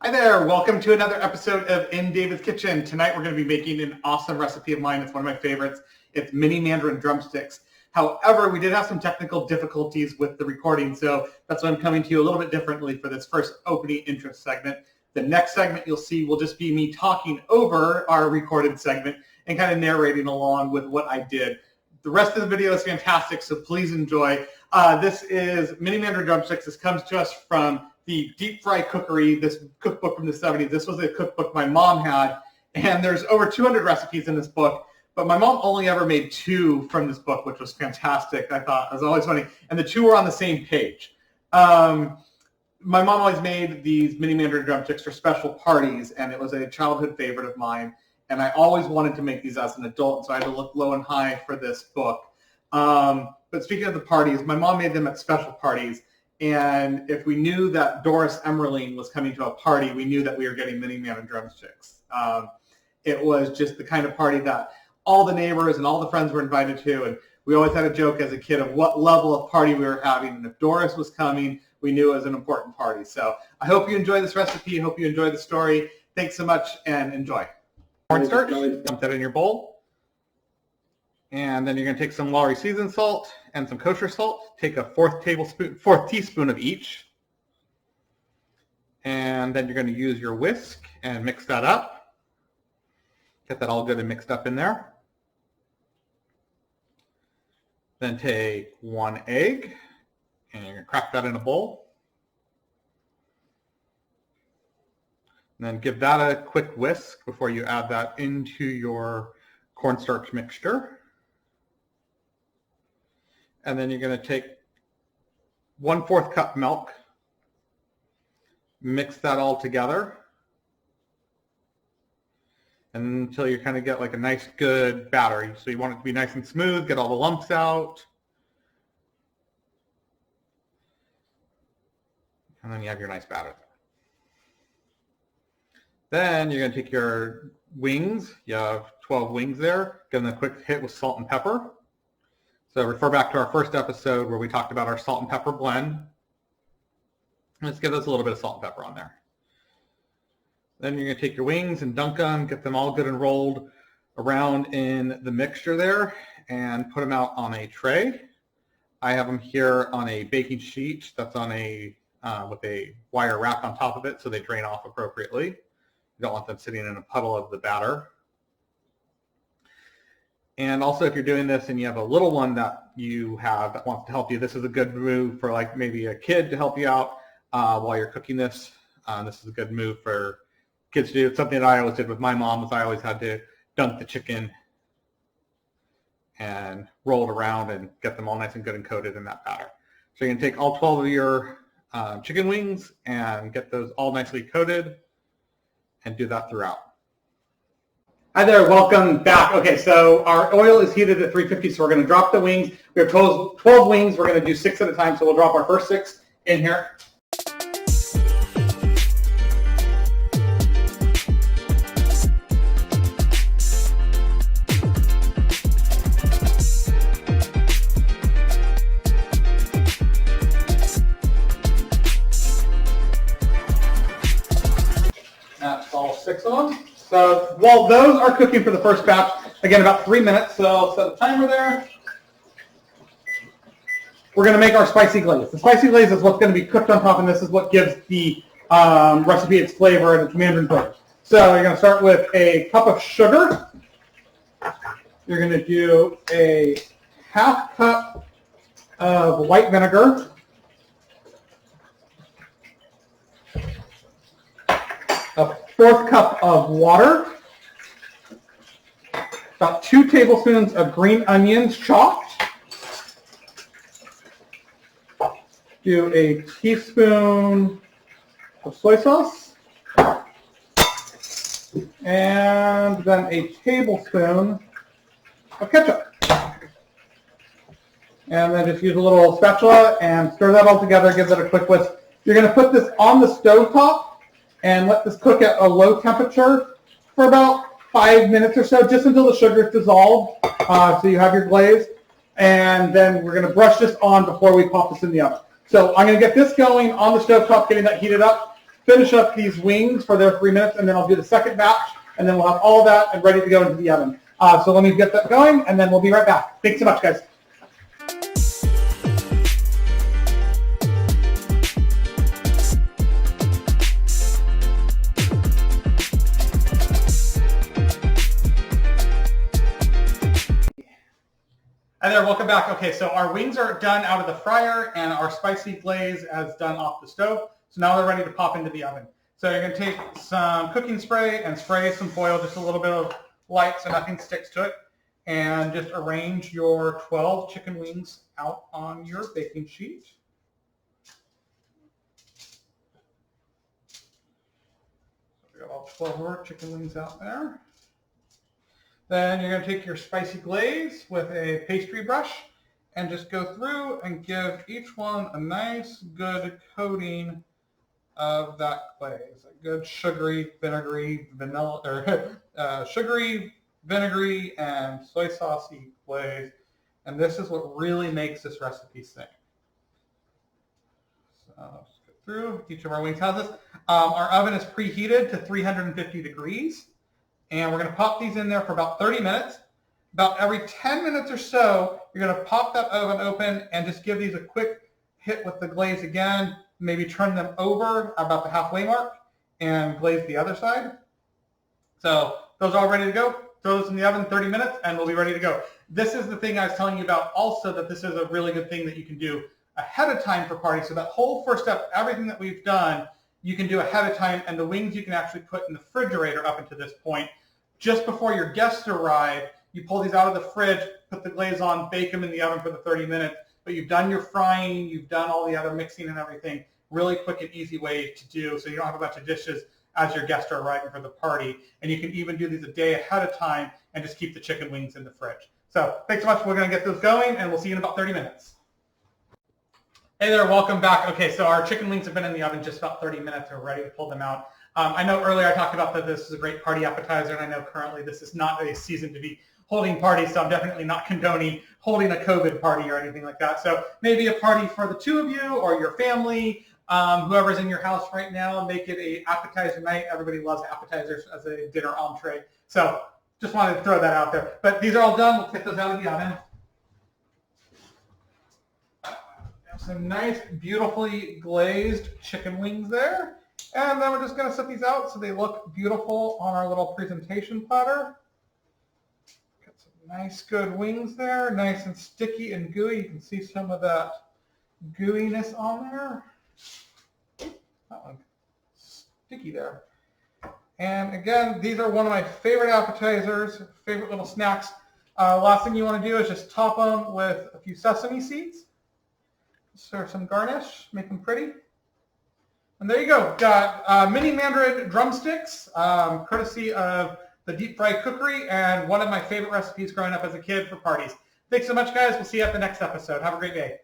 Hi there, welcome to another episode of In David's Kitchen. Tonight we're going to be making an awesome recipe of mine. It's one of my favorites. It's mini Mandarin drumsticks. However, we did have some technical difficulties with the recording, so that's why I'm coming to you a little bit differently for this first opening intro segment. The next segment you'll see will just be me talking over our recorded segment and kind of narrating along with what I did. The rest of the video is fantastic, so please enjoy. This is mini Mandarin drumsticks. This comes to us from the Deep Fry Cookery, this cookbook from the 70s. This was a cookbook my mom had, and there's over 200 recipes in this book, but my mom only ever made 2 from this book, which was fantastic. I thought it was always funny, and the 2 were on the same page. My mom always made these mini Mandarin drumsticks for special parties, and it was a childhood favorite of mine, and I always wanted to make these as an adult, so I had to look low and high for this book. But speaking of the parties, my mom made them at special parties. And if we knew that Doris Emmerling was coming to a party, we knew that we were getting mini Mandarin drumsticks. It was just the kind of party that all the neighbors and all the friends were invited to. And we always had a joke as a kid of what level of party we were having. And if Doris was coming, we knew it was an important party. So I hope you enjoy this recipe. I hope you enjoy the story. Thanks so much and enjoy. Cornstarch, dump that in your bowl. And then you're going to take some Lowry seasoned salt and some kosher salt. Take a fourth teaspoon of each. And then you're going to use your whisk and mix that up. Get that all good and mixed up in there. Then take 1 egg and you're going to crack that in a bowl. And then give that a quick whisk before you add that into your cornstarch mixture. And then you're going to take 1/4 cup milk, mix that all together until you kind of get like a nice good batter. So you want it to be nice and smooth, get all the lumps out. And then you have your nice batter. Then you're going to take your wings. You have 12 wings there. Give them a quick hit with salt and pepper. So refer back to our first episode where we talked about our salt and pepper blend. Let's give us a little bit of salt and pepper on there. Then you're going to take your wings and dunk them, get them all good and rolled around in the mixture there, and put them out on a tray. I have them here on a baking sheet that's on a with a wire wrap on top of it so they drain off appropriately. You don't want them sitting in a puddle of the batter. And also, if you're doing this and you have a little one that you have that wants to help you, this is a good move for like maybe a kid to help you out while you're cooking this. This is a good move for kids to do. It's something that I always did with my mom, is I always had to dunk the chicken and roll it around and get them all nice and good and coated in that batter. So you're going to take all 12 of your chicken wings and get those all nicely coated and do that throughout. Hi there, welcome back. Okay, so our oil is heated at 350, so we're going to drop the wings. We have 12 wings. We're going to do 6 at a time, so we'll drop our first 6 in here. That's all 6 of them. So while those are cooking for the first batch, again, about 3 minutes, so I'll set a timer there. We're going to make our spicy glaze. The spicy glaze is what's going to be cooked on top, and this is what gives the recipe its flavor and its Mandarin flavor. So you're going to start with a cup of sugar. You're going to do a 1/2 cup of white vinegar. A 1/4 cup of water, about 2 tablespoons of green onions chopped, do a teaspoon of soy sauce, and then a tablespoon of ketchup. And then just use a little spatula and stir that all together, give it a quick whisk. You're going to put this on the stove top and let this cook at a low temperature for about 5 minutes or so, just until the sugar is dissolved, so you have your glaze. And then we're going to brush this on before we pop this in the oven. So I'm going to get this going on the stove top, getting that heated up. finish up these wings for their 3 minutes, and then I'll do the second batch, and then we'll have all that and ready to go into the oven. So let me get that going, and then we'll be right back. Thanks so much, guys. Hi there, welcome back. Okay, so our wings are done out of the fryer and our spicy glaze is done off the stove. So now they're ready to pop into the oven. So you're going to take some cooking spray and spray some foil, just a little bit of light so nothing sticks to it. And just arrange your 12 chicken wings out on your baking sheet. So we got all 12 of our chicken wings out there. Then you're going to take your spicy glaze with a pastry brush and just go through and give each one a nice, good coating of that glaze. A good sugary, vinegary, sugary, vinegary, and soy saucy glaze. And this is what really makes this recipe sing. So let's go through. Each of our wings has this. Our oven is preheated to 350 degrees. And we're going to pop these in there for about 30 minutes. About every 10 minutes or so, you're going to pop that oven open and just give these a quick hit with the glaze again. Maybe turn them over about the halfway mark and glaze the other side. So those are all ready to go. Throw those in the oven 30 minutes and we'll be ready to go. This is the thing I was telling you about also, that this is a really good thing that you can do ahead of time for parties. So that whole first step, everything that we've done, you can do ahead of time, and the wings you can actually put in the refrigerator up until this point. Just before your guests arrive, you pull these out of the fridge, put the glaze on, bake them in the oven for the 30 minutes, but you've done your frying, you've done all the other mixing and everything. Really quick and easy way to do, so you don't have a bunch of dishes as your guests are arriving for the party. And you can even do these a day ahead of time and just keep the chicken wings in the fridge. So thanks so much. We're going to get those going, and we'll see you in about 30 minutes. Hey there, welcome back. Okay, so our chicken wings have been in the oven just about 30 minutes. We're ready to pull them out. I know earlier I talked about that this is a great party appetizer, and I know currently this is not a season to be holding parties, so I'm definitely not condoning holding a COVID party or anything like that. So maybe a party for the two of you or your family, whoever's in your house right now, make it a appetizer night. Everybody loves appetizers as a dinner entree. So just wanted to throw that out there. But these are all done. Let's get those out of the oven. Some nice, beautifully glazed chicken wings there. And then we're just going to set these out so they look beautiful on our little presentation platter. Got some nice, good wings there. Nice and sticky and gooey. You can see some of that gooiness on there. That one sticky there. And again, these are one of my favorite appetizers, favorite little snacks. Last thing you want to do is just top them with a few sesame seeds. Serve some garnish, make them pretty. And there you go. Got mini Mandarin drumsticks, courtesy of the Deep Fry Cookery, and one of my favorite recipes growing up as a kid for parties. Thanks so much, guys. We'll see you at the next episode. Have a great day.